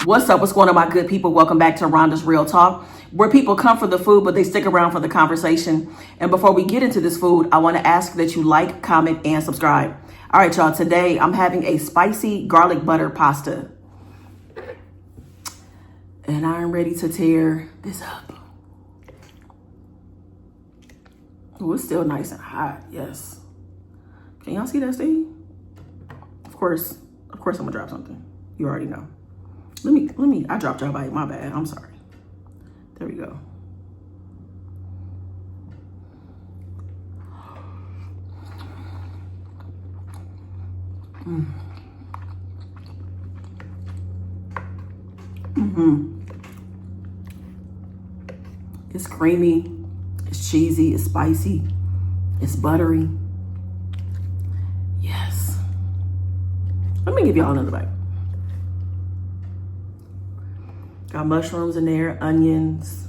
What's up? What's going on, my good people? Welcome back to Rhonda's Real Talk, where people come for the food, but they stick around for the conversation. And before we get into this food, I want to ask that you like, comment, and subscribe. All right, y'all. Today, I'm having a spicy garlic butter pasta. And I'm ready to tear this up. Oh, it's still nice and hot. Yes. Can y'all see that, Steve? Of course, I'm gonna drop something. You already know. Let me, I dropped y'all bite, my bad. I'm sorry. There we go. It's creamy, it's cheesy, it's spicy, it's buttery. Yes. Let me give y'all another bite. Got mushrooms in there, onions.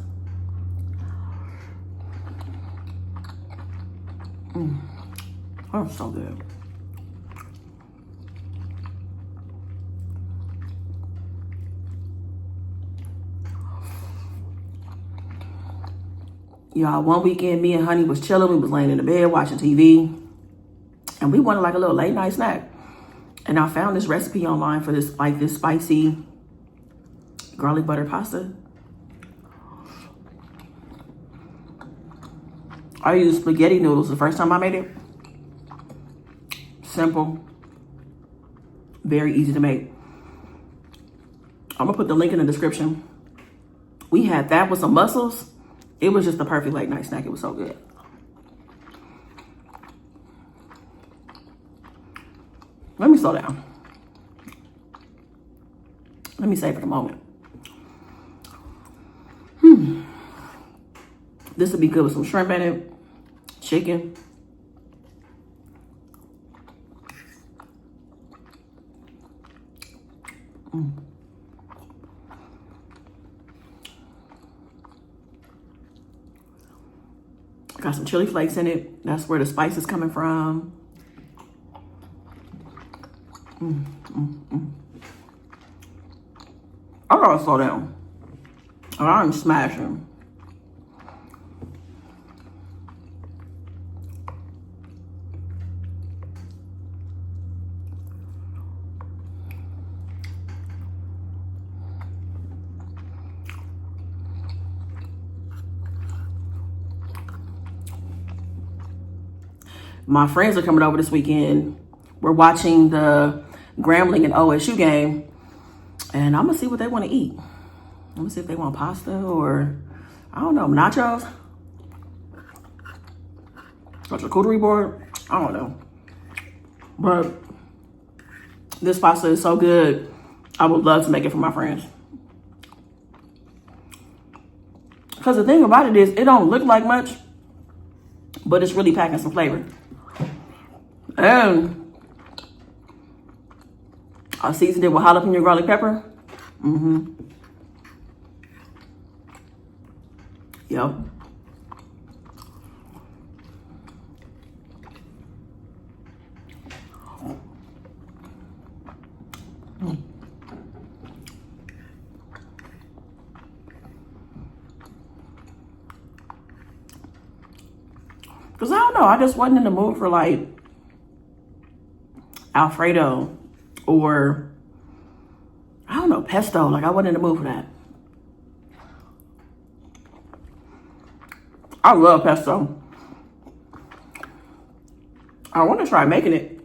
Oh, so good. Y'all, one weekend, me and Honey was chilling. We was laying in the bed watching TV. And we wanted like a little late night snack. And I found this recipe online for this, like this spicy garlic butter pasta. I used spaghetti noodles the first time I made it. Simple. Very easy to make. I'm gonna put the link in the description. We had that with some mussels. It was just the perfect late night snack. It was so good. Let me slow down. Let me savor the moment. This would be good with some shrimp in it, chicken. Got some chili flakes in it. That's where the spice is coming from. I gotta slow down. I'm smashing. My friends are coming over this weekend. We're watching the Grambling and OSU game. And I'm going to see what they want to eat. I'm going to see if they want pasta or, I don't know, nachos. Or charcuterie board. I don't know. But this pasta is so good. I would love to make it for my friends. Because the thing about it is, it don't look like much, but it's really packing some flavor. And I seasoned it with jalapeno garlic pepper. Yep. Because I don't know, I just wasn't in the mood for like Alfredo or, I don't know, pesto. Like I wasn't in the mood for that. I love pesto. I want to try making it.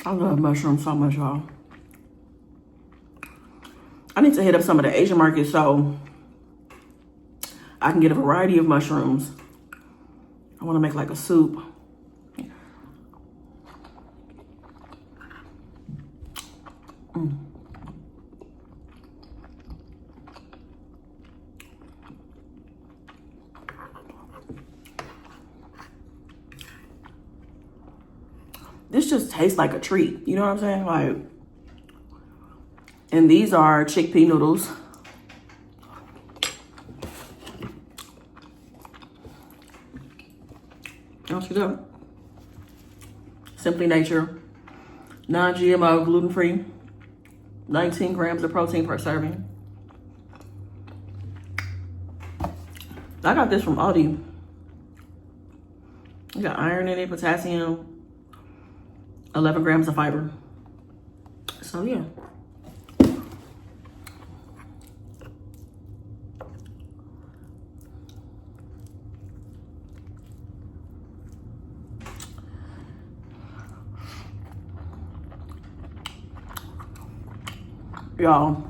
I love mushrooms so much, y'all. I need to hit up some of the Asian markets so I can get a variety of mushrooms. I want to make like a soup. This just tastes like a treat. You know what I'm saying? Like, and these are chickpea noodles. she's up. Simply Nature, non-GMO, gluten-free, 19 grams of protein per serving. I got this from Aldi. You got iron in it, potassium, 11 grams of fiber. So yeah. Y'all,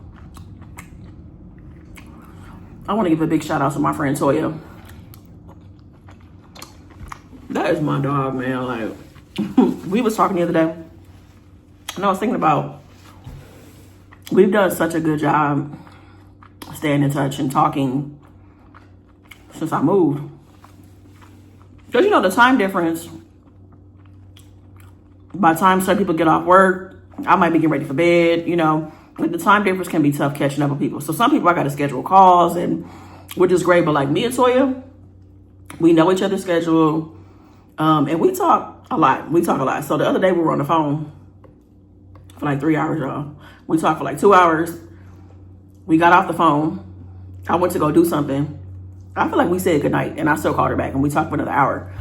I want to give a big shout out to my friend Toya. That is my dog, man. Like, we was talking the other day, and I was thinking about, we've done such a good job staying in touch and talking since I moved. Because, you know, the time difference, by the time some people get off work, I might be getting ready for bed, you know. Like, the time difference can be tough catching up with people. So some people I got to schedule calls, and which is great. But like me and Toya, we know each other's schedule, and we talk a lot. So the other day we were on the phone for like 3 hours, y'all. We talked for like 2 hours. We got off the phone. I went to go do something. I feel like we said goodnight, and I still called her back, and we talked for another hour.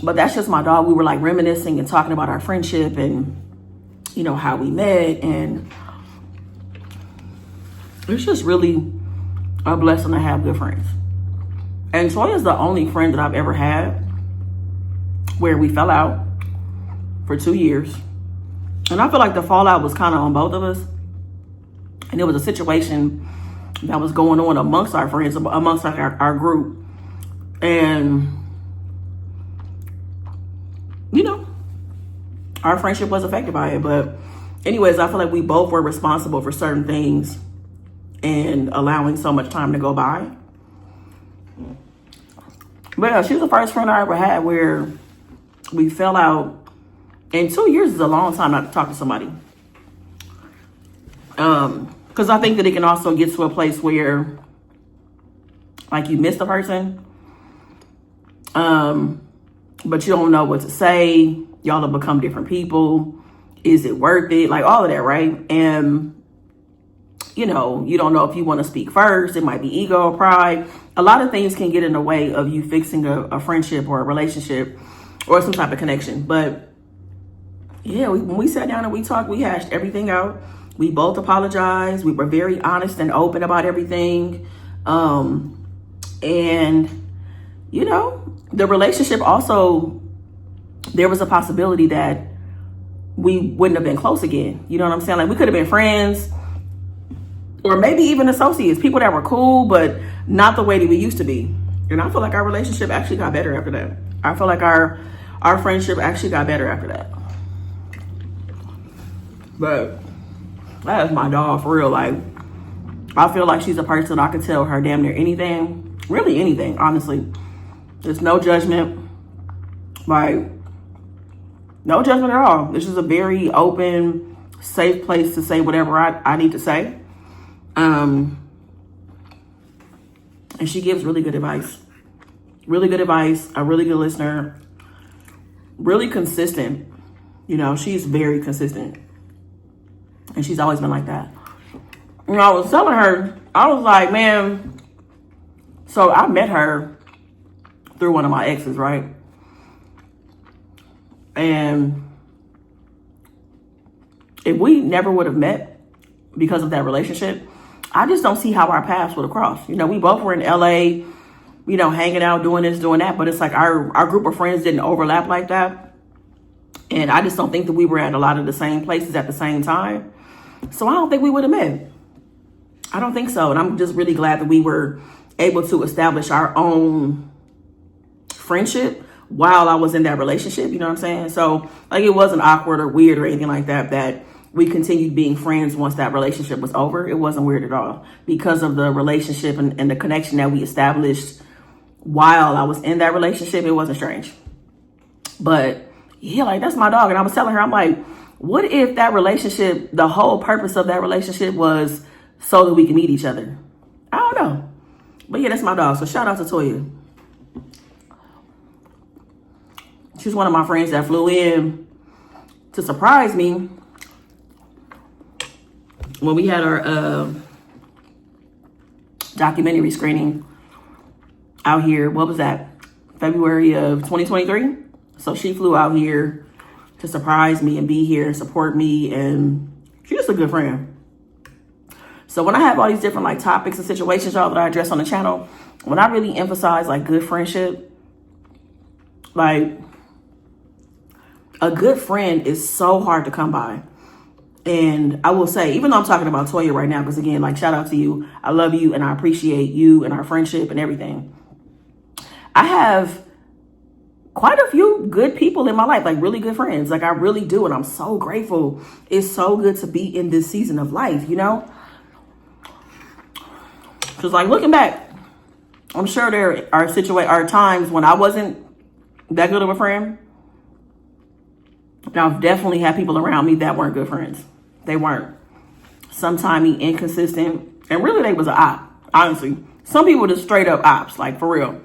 But that's just my dog. We were like reminiscing and talking about our friendship and, you know, how we met, and it's just really a blessing to have good friends. And Toya is the only friend that I've ever had where we fell out for 2 years. And I feel like the fallout was kind of on both of us. And it was a situation that was going on amongst our friends, amongst our group. And, you know, our friendship was affected by it. But anyways, I feel like we both were responsible for certain things and allowing so much time to go by. But yeah, she's the first friend I ever had where we fell out. And 2 years is a long time not to talk to somebody. Because I think that it can also get to a place where, like, you miss the person, but you don't know what to say. Y'all have become different people. Is it worth it? Like, all of that, right? And you know, you don't know if you want to speak first. It might be ego or pride. A lot of things can get in the way of you fixing a friendship or a relationship or some type of connection. But yeah, when we sat down and we talked, we hashed everything out. We both apologized. We were very honest and open about everything. And, you know, the relationship also, there was a possibility that we wouldn't have been close again. You know what I'm saying? Like, we could have been friends, or maybe even associates, people that were cool, but not the way that we used to be. And I feel like our relationship actually got better after that. I feel like our friendship actually got better after that. But that is my dog, for real. Like, I feel like she's a person I could tell her damn near anything. Really anything, honestly. There's no judgment. Like, no judgment at all. This is a very open, safe place to say whatever I need to say. And she gives really good advice. Really good advice. A really good listener. Really consistent. You know, she's very consistent. And she's always been like that. You know, I was telling her, I was like, man, so I met her through one of my exes, right? And if we never would have met because of that relationship, I just don't see how our paths would have crossed. You know, we both were in LA, you know, hanging out, doing this, doing that. But it's like our group of friends didn't overlap like that. And I just don't think that we were at a lot of the same places at the same time. So I don't think we would have met. I don't think so. And I'm just really glad that we were able to establish our own friendship while I was in that relationship. You know what I'm saying? So, like, it wasn't awkward or weird or anything like that, that we continued being friends once that relationship was over. It wasn't weird at all because of the relationship and the connection that we established while I was in that relationship. It wasn't strange. But yeah, like, that's my dog. And I was telling her, I'm like, what if that relationship, the whole purpose of that relationship was so that we can meet each other? I don't know. But yeah, that's my dog. So shout out to Toya. she's one of my friends that flew in to surprise me when we had our documentary screening out here. What was that? February of 2023. So she flew out here to surprise me and be here and support me, and she's just a good friend. So when I have all these different like topics and situations, y'all, that I address on the channel, when I really emphasize like good friendship, like a good friend is so hard to come by. And I will say, even though I'm talking about Toya right now, because again, like, shout out to you. I love you and I appreciate you and our friendship and everything. I have quite a few good people in my life, like really good friends. Like I really do. And I'm so grateful. It's so good to be in this season of life, you know? Because like looking back, I'm sure there are times when I wasn't that good of a friend. And I've definitely had people around me that weren't good friends. They weren't. Sometimes inconsistent. And really they was an op, honestly. Some people just straight up ops, like for real.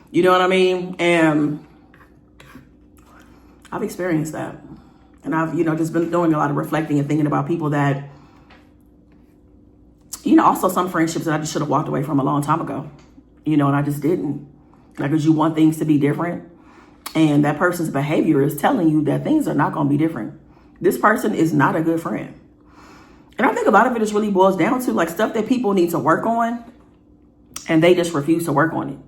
You know what I mean? And I've experienced that. And I've, just been doing a lot of reflecting and thinking about people that, also some friendships that I just should have walked away from a long time ago. And I just didn't. Like, because you want things to be different. And that person's behavior is telling you that things are not going to be different. This person is not a good friend. And I think a lot of it just really boils down to like stuff that people need to work on. And they just refuse to work on it.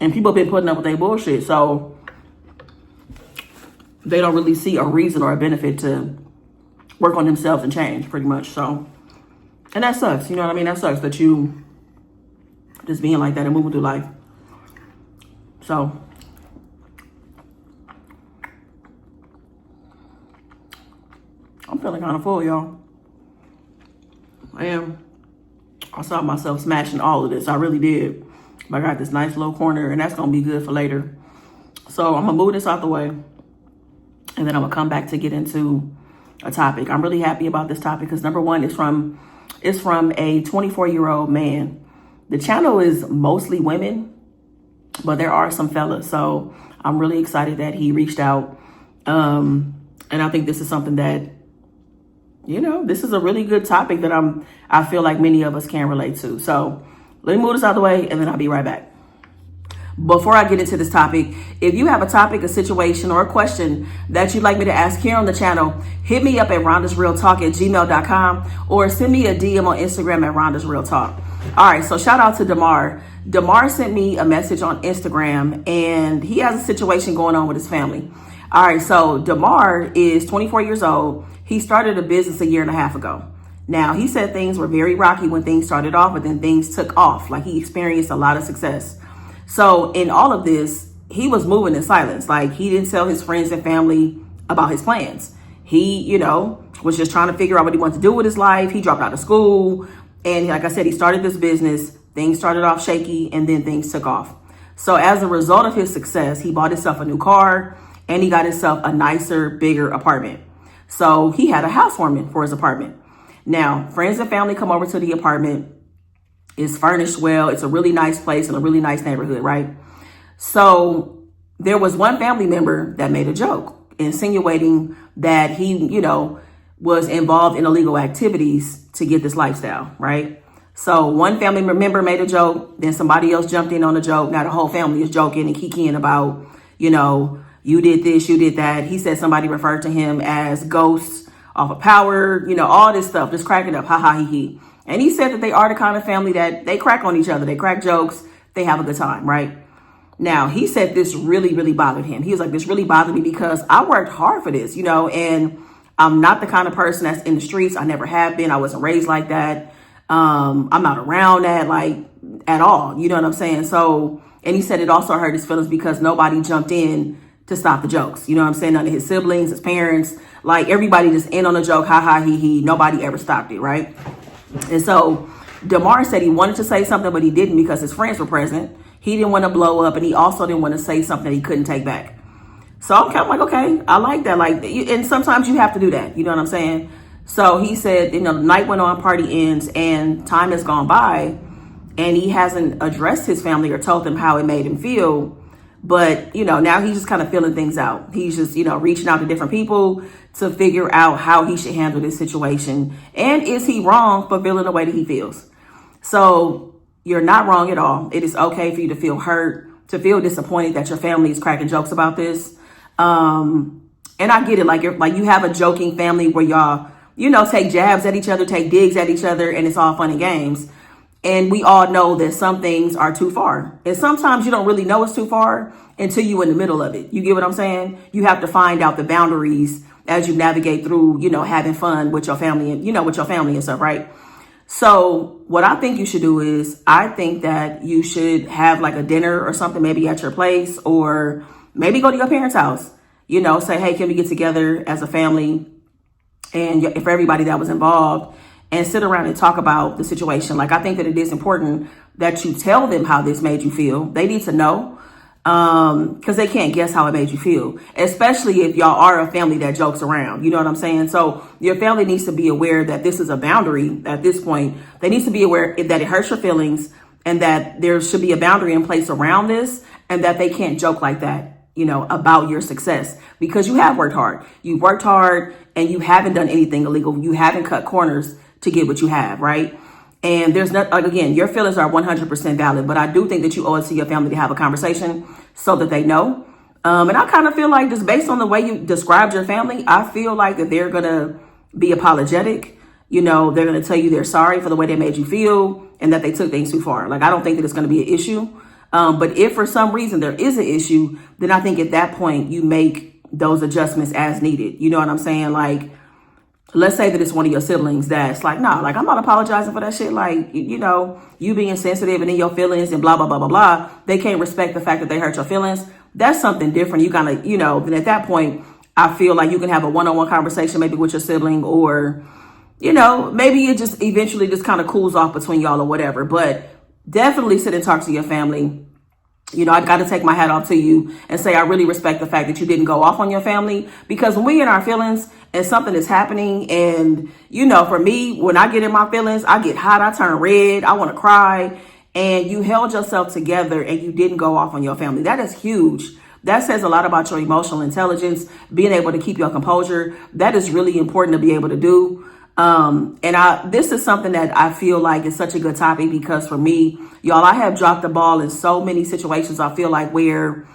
And people have been putting up with their bullshit. So they don't really see a reason or a benefit to work on themselves and change pretty much. So, and that sucks. You know what I mean? That sucks that you just being like that and moving through life. So I'm feeling kind of full, y'all. I am. I saw myself smashing all of this. I really did. But I got this nice little corner, and that's going to be good for later. So I'm going to move this out the way. And then I'm going to come back to get into a topic. I'm really happy about this topic because number one, it's from a 24-year-old man. The channel is mostly women, but there are some fellas. So I'm really excited that he reached out. And I think this is something that, this is a really good topic that I feel like many of us can relate to. So let me move this out of the way and then I'll be right back. Before I get into this topic, if you have a topic, a situation, or a question that you'd like me to ask here on the channel, hit me up at rhondasrealtalk@gmail.com or send me a DM on Instagram at rhondasrealtalk. All right, so shout out to Damar. Damar sent me a message on Instagram and he has a situation going on with his family. All right, so Damar is 24 years old. He started a business a year and a half ago. Now, he said things were very rocky when things started off, but then things took off. Like he experienced a lot of success. So in all of this, he was moving in silence. Like he didn't tell his friends and family about his plans. He, was just trying to figure out what he wanted to do with his life. He dropped out of school. And like I said, he started this business. Things started off shaky and then things took off. So as a result of his success, he bought himself a new car and he got himself a nicer, bigger apartment. So he had a housewarming for his apartment. Now, friends and family come over to the apartment. It's furnished well. It's a really nice place in a really nice neighborhood, right? So there was one family member that made a joke insinuating that he, was involved in illegal activities to get this lifestyle, right? So one family member made a joke, then somebody else jumped in on the joke. Now the whole family is joking and kikiing about, you did this, you did that. He said somebody referred to him as ghosts off of power, all this stuff, just cracking up, ha ha, he he. And he said that they are the kind of family that they crack on each other. They crack jokes. They have a good time, right? Now, he said this really, really bothered him. He was like, this really bothered me because I worked hard for this, and I'm not the kind of person that's in the streets. I never have been. I wasn't raised like that. I'm not around that, like, at all. You know what I'm saying? So, and he said it also hurt his feelings because nobody jumped in to stop the jokes. You know what I'm saying? None of his siblings, his parents, like everybody just in on the joke. Ha ha, he he. Nobody ever stopped it, right? And so Damar said he wanted to say something, but he didn't because his friends were present. He didn't want to blow up and he also didn't want to say something he couldn't take back. So I'm kind of like, okay, I like that. Like, and sometimes you have to do that. You know what I'm saying? So he said, the night went on, party ends, and time has gone by and he hasn't addressed his family or told them how it made him feel. But, now he's just kind of feeling things out. He's just, reaching out to different people to figure out how he should handle this situation. And is he wrong for feeling the way that he feels? So you're not wrong at all. It is okay for you to feel hurt, to feel disappointed that your family is cracking jokes about this. And I get it. Like you have a joking family where y'all, take jabs at each other, take digs at each other, and it's all fun and games. And we all know that some things are too far. And sometimes you don't really know it's too far until you're in the middle of it. You get what I'm saying? You have to find out the boundaries as you navigate through, having fun with your family and, with your family and stuff, right? So what I think you should do is, I think that you should have like a dinner or something, maybe at your place, or maybe go to your parents' house, say, hey, can we get together as a family? And for everybody that was involved, and sit around and talk about the situation. Like, I think that it is important that you tell them how this made you feel. They need to know, because they can't guess how it made you feel, especially if y'all are a family that jokes around. You know what I'm saying? So your family needs to be aware that this is a boundary at this point. They need to be aware that it hurts your feelings, and that there should be a boundary in place around this, and that they can't joke like that, about your success, because you have worked hard. You've worked hard and you haven't done anything illegal. You haven't cut corners to get what you have, right? And there's not, like, again, your feelings are 100% valid, but I do think that you owe it to your family to have a conversation so that they know. And I kind of feel like, just based on the way you described your family, I feel like that they're going to be apologetic. They're going to tell you they're sorry for the way they made you feel and that they took things too far. Like, I don't think that it's going to be an issue. But if for some reason there is an issue, then I think at that point you make those adjustments as needed. You know what I'm saying? Like, let's say that it's one of your siblings that's like, nah, like, I'm not apologizing for that shit. Like, you being sensitive and in your feelings and blah, blah, blah, blah, blah. They can't respect the fact that they hurt your feelings. That's something different. You kind of, then at that point, I feel like you can have a one-on-one conversation maybe with your sibling, or, maybe it just eventually just kind of cools off between y'all or whatever. But definitely sit and talk to your family. I got to take my hat off to you and say, I really respect the fact that you didn't go off on your family, because when we in our feelings and something is happening, and, for me, when I get in my feelings, I get hot, I turn red, I want to cry, and you held yourself together and you didn't go off on your family. That is huge. That says a lot about your emotional intelligence, being able to keep your composure. That is really important to be able to do. This is something that I feel like is such a good topic, because for me, y'all, I have dropped the ball in so many situations. I feel like where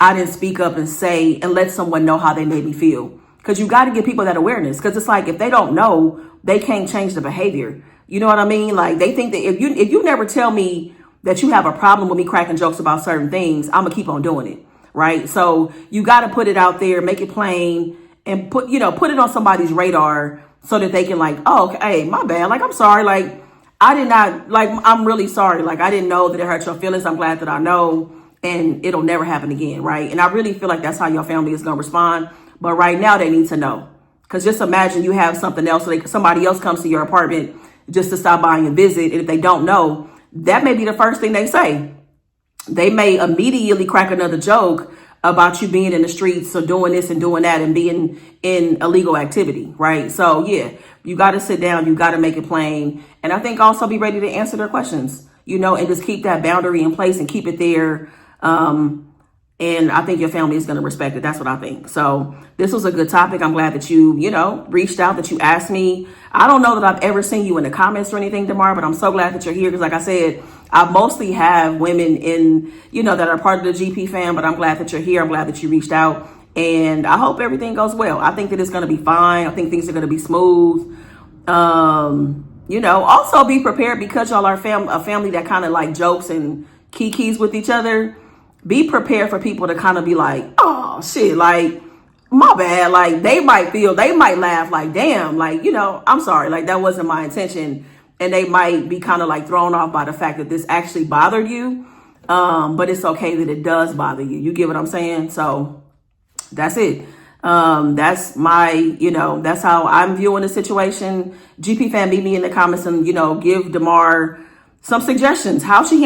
I didn't speak up and say and let someone know how they made me feel, because you got to give people that awareness, because it's like, if they don't know, they can't change the behavior. You know what I mean? Like, they think that if you never tell me that you have a problem with me cracking jokes about certain things, I'm gonna keep on doing it. Right. So you got to put it out there, make it plain, and put it on somebody's radar, so that they can, like, oh, okay, my bad. Like, I'm sorry. Like, I did not, like, I'm really sorry. Like, I didn't know that it hurt your feelings. I'm glad that I know, and it'll never happen again. Right. And I really feel like that's how your family is going to respond. But right now they need to know, because just imagine you have something else. So somebody else comes to your apartment just to stop by and visit. And if they don't know, that may be the first thing they say. They may immediately crack another joke about you being in the streets or doing this and doing that and being in illegal activity, right? So yeah, you got to sit down, you got to make it plain. And I think also be ready to answer their questions, and just keep that boundary in place and keep it there. And I think your family is going to respect it. That's what I think. So this was a good topic. I'm glad that you, reached out, that you asked me. I don't know that I've ever seen you in the comments or anything, Damar, but I'm so glad that you're here, because like I said, I mostly have women in, that are part of the GP fam, but I'm glad that you're here. I'm glad that you reached out, and I hope everything goes well. I think that it's going to be fine. I think things are going to be smooth. Also be prepared, because y'all are a family that kind of like jokes and kikis with each other. Be prepared for people to kind of be like, oh shit, like, my bad. Like, they might laugh like, damn, like, I'm sorry. Like, that wasn't my intention. And they might be kind of like thrown off by the fact that this actually bothered you. But it's okay that it does bother you. You get what I'm saying? So that's it. That's my, that's how I'm viewing the situation. GP fan, meet me in the comments and, give Damar some suggestions. How should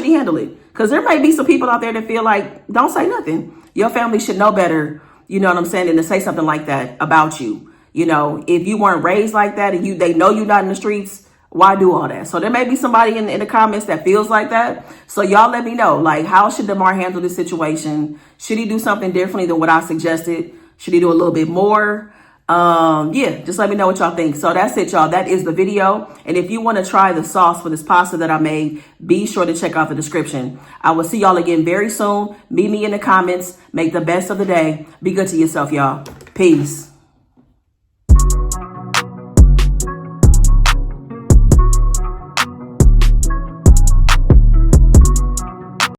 he handle it? Because there might be some people out there that feel like, don't say nothing. Your family should know better, you know what I'm saying, than to say something like that about you. If you weren't raised like that and they know you're not in the streets, Why do all that? So there may be somebody in the comments that feels like that. So y'all let me know, like, how should Damar handle this situation? Should he do something differently than what I suggested? Should he do a little bit more? Yeah, just let me know what y'all think. So that's it, y'all. That is the video. And if you want to try the sauce for this pasta that I made, be sure to check out the description. I will see y'all again very soon. Meet me in the comments. Make the best of the day. Be good to yourself, y'all. Peace.